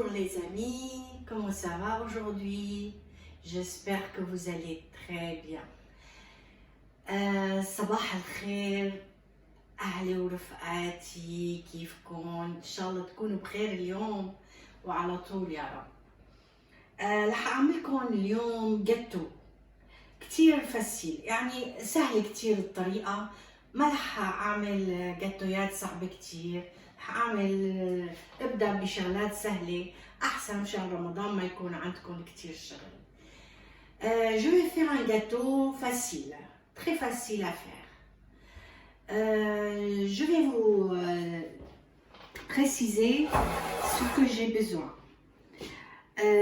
Bonjour les amis, comment ça va aujourd'hui? J'espère que vous allez très bien. صباح الخير أهلي ورفقاتي، كيفكم؟ إن شاء الله تكونوا بخير اليوم وعلى طول يا رب. رح أعملكم اليوم جاتو كتير فسيل، يعني سهل كتير الطريقة، ما رح أعمل جاتويات صعبة كتير، رح أعمل ابدأ بشغلات سهلة أحسن مشان رمضان ما يكون عندكم كتير شغل. Je vais faire un gâteau facile, très facile à faire. Je vais vous préciser ce que j'ai besoin.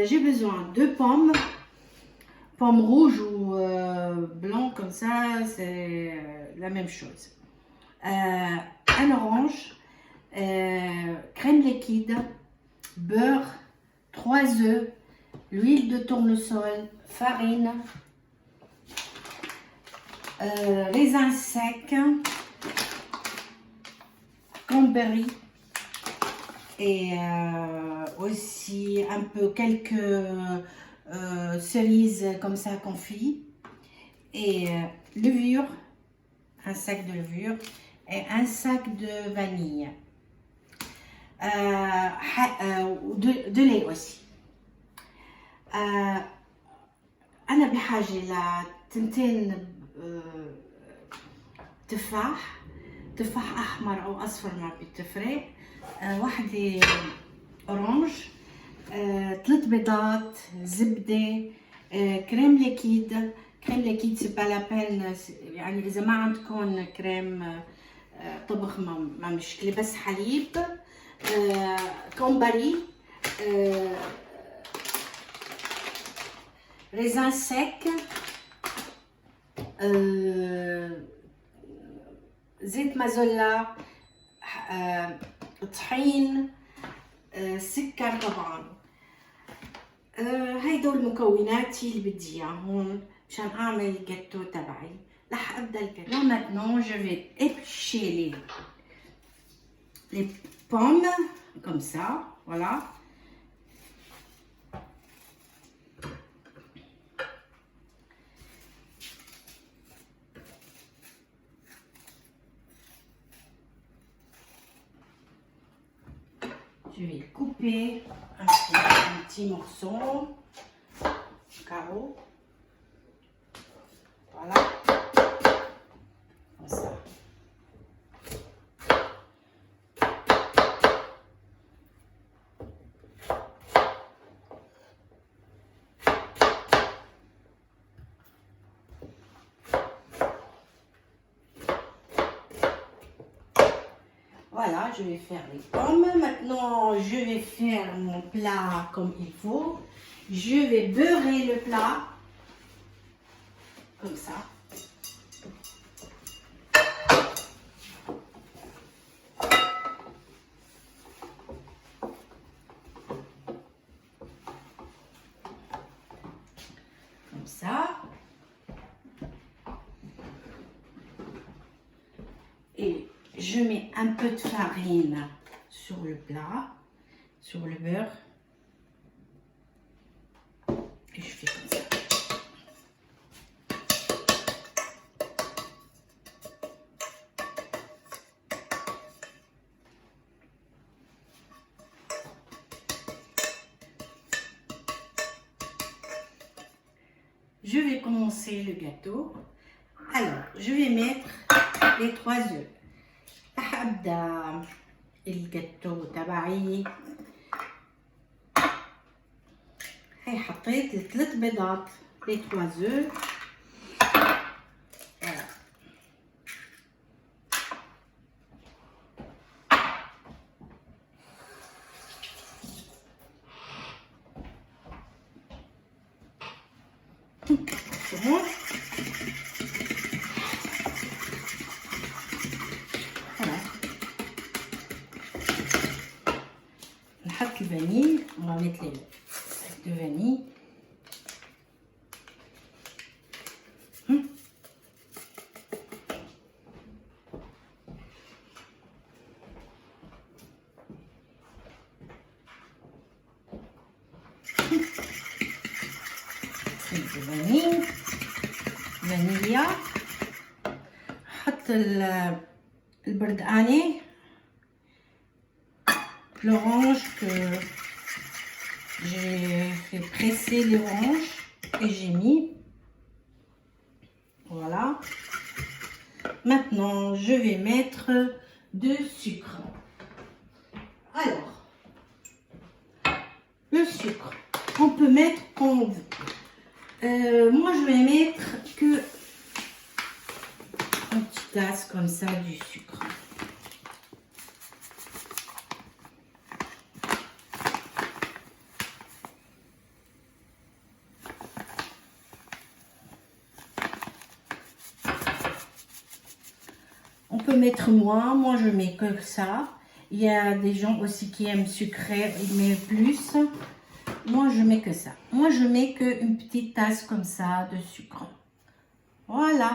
J'ai besoin de pommes rouges ou blancs comme ça, c'est la même chose. Un orange, crème liquide, beurre, 3 œufs, l'huile de tournesol, farine, raisins secs, cranberry et aussi un peu quelques cerises comme ça confits et levure, un sac de levure et un sac de vanille, de lait aussi. أنا بحاجة لتنتين تفاح أحمر أو أصفر ما بتفرق، واحدة أورانج، 3 بيضات، زبدة، كريم ليكيد سي با لا بين، يعني إذا ما عندكم كريم طبخ ما مشكلة، بس حليب، كومباري، raisins secs, زيت مازولا، طحين، سكر طبعا. هيدول مكوناتي اللي بدي اياهم مشان اعمل الجاتو تبعي. رح ابدا الجاتو. Là maintenant je vais éplucher les pommes comme ça, voilà. Je vais couper un petit morceau, carreau, voilà, comme ça. Voilà, je vais faire les pommes. Maintenant, je vais faire mon plat comme il faut. Je vais beurrer le plat. Comme ça. Comme ça. Et je mets un peu de farine sur le plat, sur le beurre. Et je fais comme ça. Je vais commencer le gâteau. Alors, je vais mettre les 3 œufs. أبدأ الجاتو تبعي. هاي حطيت 3 بيضات، les 3 œufs. C'est bon. نحط الفانيل، on va mettre les de vanille. فانيليا. حط البردقاني l'orange que j'ai fait presser l'orange et j'ai mis. Voilà. Maintenant, je vais mettre de sucre. Alors, le sucre, on peut mettre quand on veut. Moi, je vais mettre que une petite tasse comme ça du sucre. On peut mettre moins, moi je mets que ça. Il y a des gens aussi qui aiment sucré, ils mettent plus. Moi je mets que ça. Moi je mets que une petite tasse comme ça de sucre. Voilà.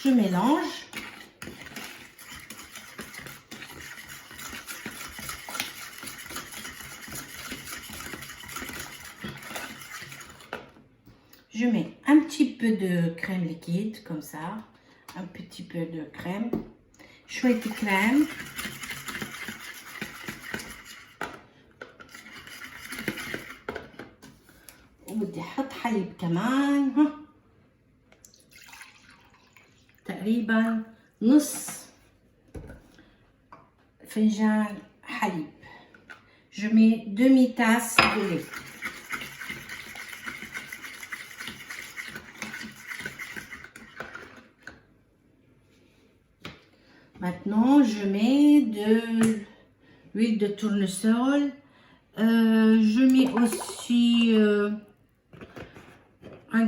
Je mélange. Je mets un petit peu de crème liquide comme ça. Un petit peu de crème. شوية crème. وبدي احط حليب كمان. تقريبا نص فنجان حليب. Je mets demi-tasse de lait. Maintenant, je mets de l'huile de tournesol. Je mets aussi un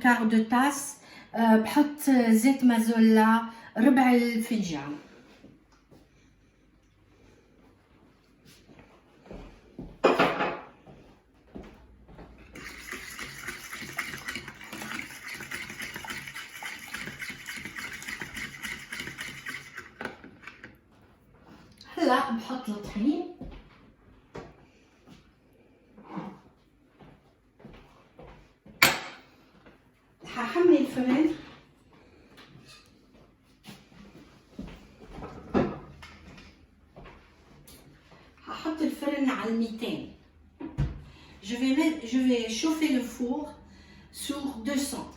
quart de tasse. بحط زيت مازولا ربع الفنجان. هلا بحط الطحين. هحمل الفرن. هحط الفرن على 200. Je vais chauffer le four sur 200.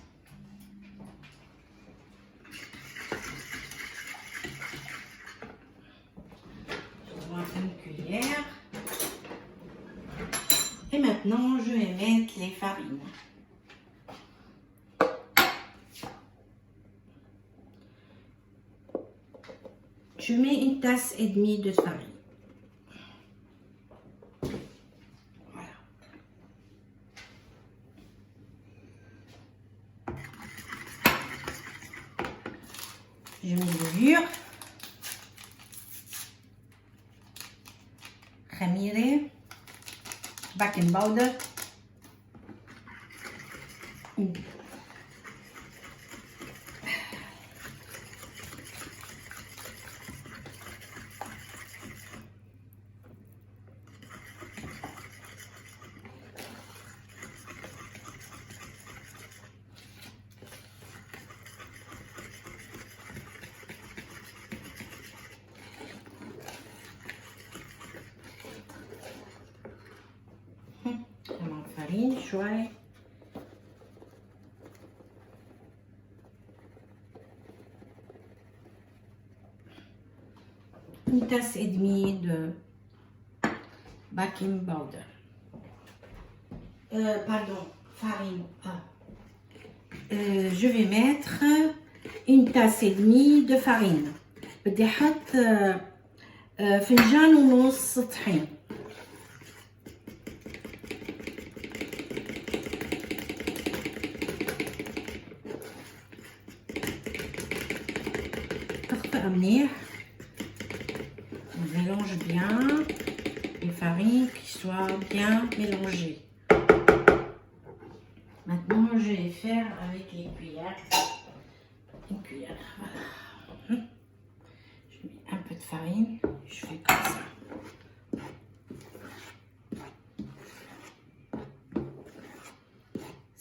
Une cuillère. Et maintenant, je vais mettre les farines. Je mets une tasse et demie de farine. Voilà. Je mets le levure. خميرة baking powder كمان فرين شوي. Une tasse et demie de baking powder. Pardon, farine. Je vais mettre une tasse et demie de farine. بدي احط فنجان ونص طحين. تخفق منيح. On mélange bien les farines qui soient bien mélangées. Maintenant, je vais faire avec les cuillères. Une cuillère, voilà. Je mets un peu de farine, je fais comme ça.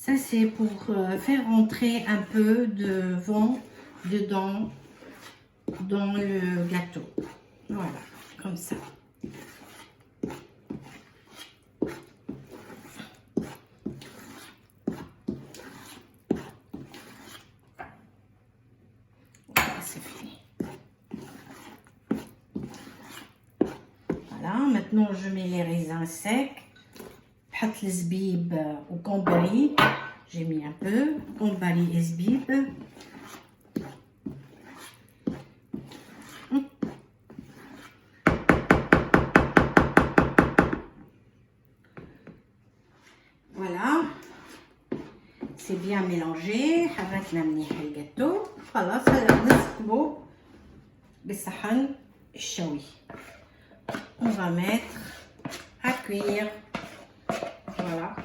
Ça, c'est pour faire entrer un peu de vent dedans, dans le gâteau. Voilà, comme ça. Voilà, c'est fini. Voilà, maintenant je mets les raisins secs. بحط الزبيب وكومبري. J'ai mis un peu كومبري et زبيب. Voilà, c'est bien mélangé. حركنا منيح الجاتو. خلاص هلا نسكبه بالصحن الشوي. On va mettre à cuire. Voilà.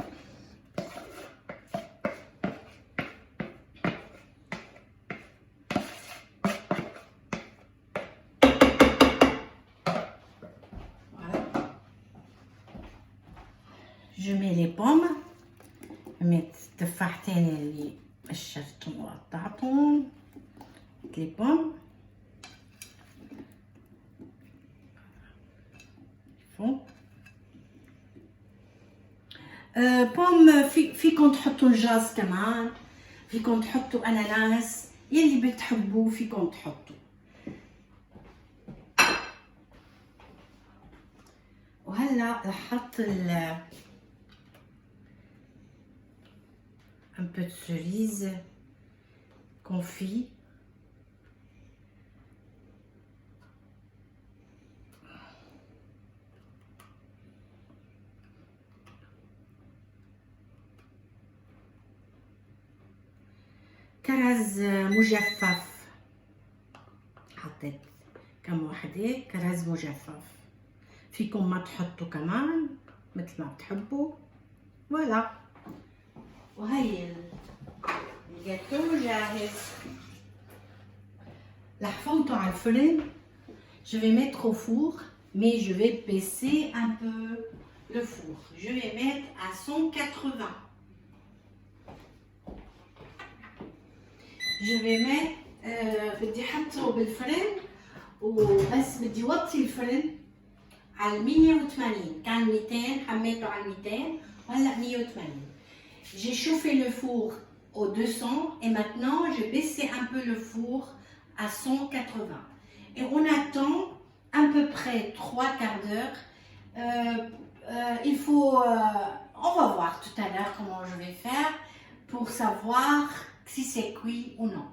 Voilà. Je mets les pommes. ميت تفاحتين اللي قشرتهم وقطعتهم. لي بوم بوم فيكم تحطوا الجاز كمان، فيكم تحطوا اناناس، يلي بتحبوه فيكم تحطوا. وهلا رح احط un peu de cerise confit. كرز مجفف، حطيت كم وحدة كرز مجفف، فيكم ما تحطوا كمان مثل ما بتحبوا. فوالا، وهي الجاتو جاهز. لحفظته على الفرن. Je vais mettre au four, mais je vais baisser un peu le four. Je vais mettre à 180. Je vais mettre بدي احطه بالفرن وبس بدي وطي الفرن على 180. كان 200 حميته على 200 وهلا 180. J'ai chauffé le four au 200 et maintenant j'ai baissé un peu le four à 180. Et on attend à peu près 3/4 d'heure. Il faut, on va voir tout à l'heure comment je vais faire pour savoir si c'est cuit ou non.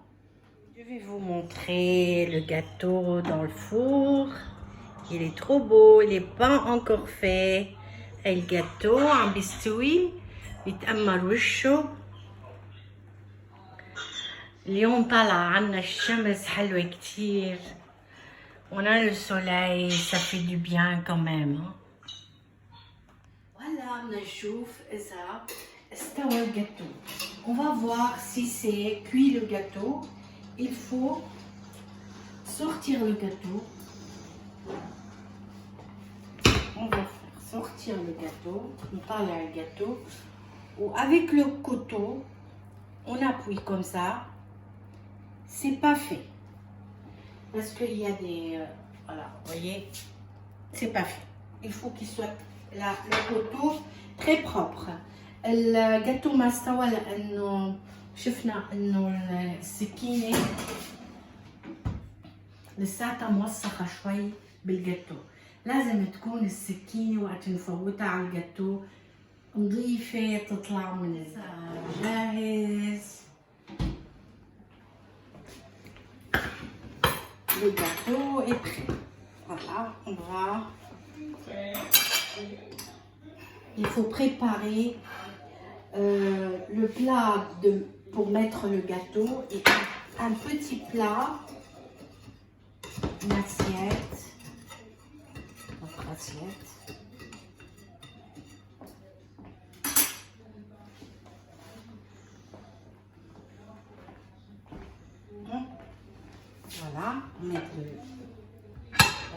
Je vais vous montrer le gâteau dans le four. Il est trop beau, il n'est pas encore fait. Et le gâteau en bistoui. بيتأمر وشه. اليوم طالع عنا الشمس حلوة كتير. On a le soleil, ça fait du bien quand même. Voilà, بدنا نشوف إذا استوى الجاتو. On va voir si c'est cuit le gâteau. Il faut sortir le gâteau. On va faire sortir le gâteau. On parle à le gâteau. Ou avec le couteau, on appuie comme ça. C'est pas fait. Parce qu'il y a des... voilà, vous voyez, c'est pas fait. Il faut qu'il soit là, le couteau très propre. الجاتو ما استوى لأنه شفنا إنه السكينة لساتها موسخة شوي بالجاتو. لازم تكون السكينة وقت نفوتها على الجاتو نظيفة تطلع من جاهز. Le gâteau est prêt. Voilà, on va... Il faut préparer le plat pour mettre le gâteau et un petit plat, une assiette, notre assiette. Voilà, on met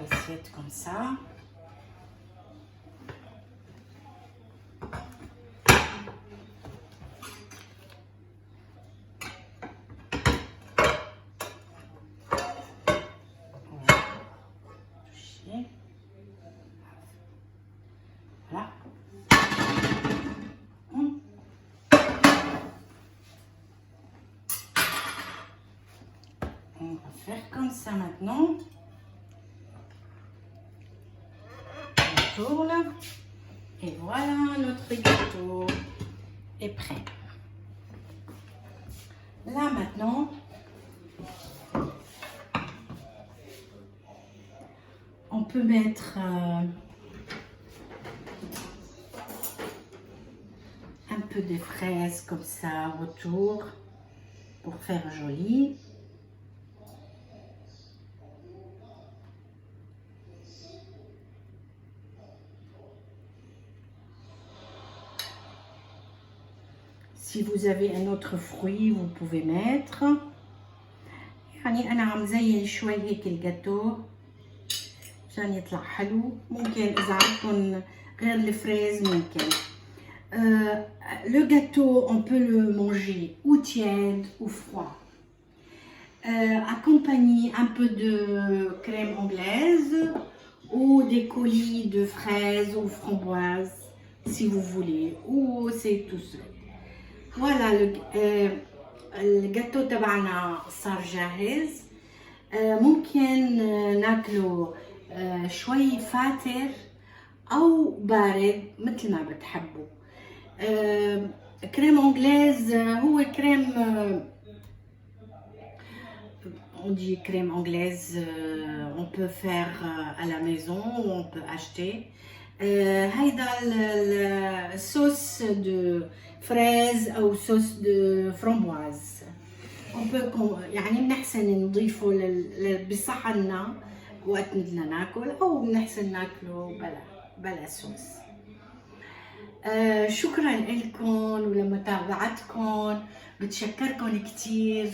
l'assiette comme ça. Voilà. On va faire comme ça maintenant. On tourne. Et voilà, notre gâteau est prêt. Là maintenant, on peut mettre un peu de fraises comme ça autour pour faire joli. Si vous avez un autre fruit, vous pouvez mettre. يعني أنا عم زين شوي هيك الجاتو عشان يطلع حلو. ممكن إذا عندكم غير الفريز ممكن. Le gâteau, on peut le manger ou tiède ou froid. Accompagné un peu de crème anglaise ou des coulis de fraises ou framboises si vous voulez, ou c'est tout seul. Voilà, الجاتو تبعنا صار جاهز. ممكن ناكله شوي فاتر او بارد مثل ما بتحبوا. كريم انجليز هو كريم on dit crème anglaise, on peut faire à la maison ou on peut acheter. هيدا الصوص de fraise او صوص de framboise. on peut يعني بنحسن نضيفه بصحننا وقت بدنا ناكل او بنحسن ناكله بلا صوص. شكرا لكم ولمتابعتكم، بتشكركم كتير.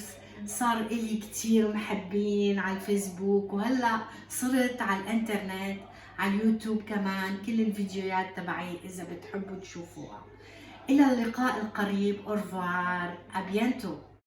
صار إلي كتير محبين على الفيسبوك، وهلا صرت على الانترنت على اليوتيوب كمان، كل الفيديوهات تبعي إذا بتحبوا تشوفوها. إلى اللقاء القريب. أورفوار، أبيانتو.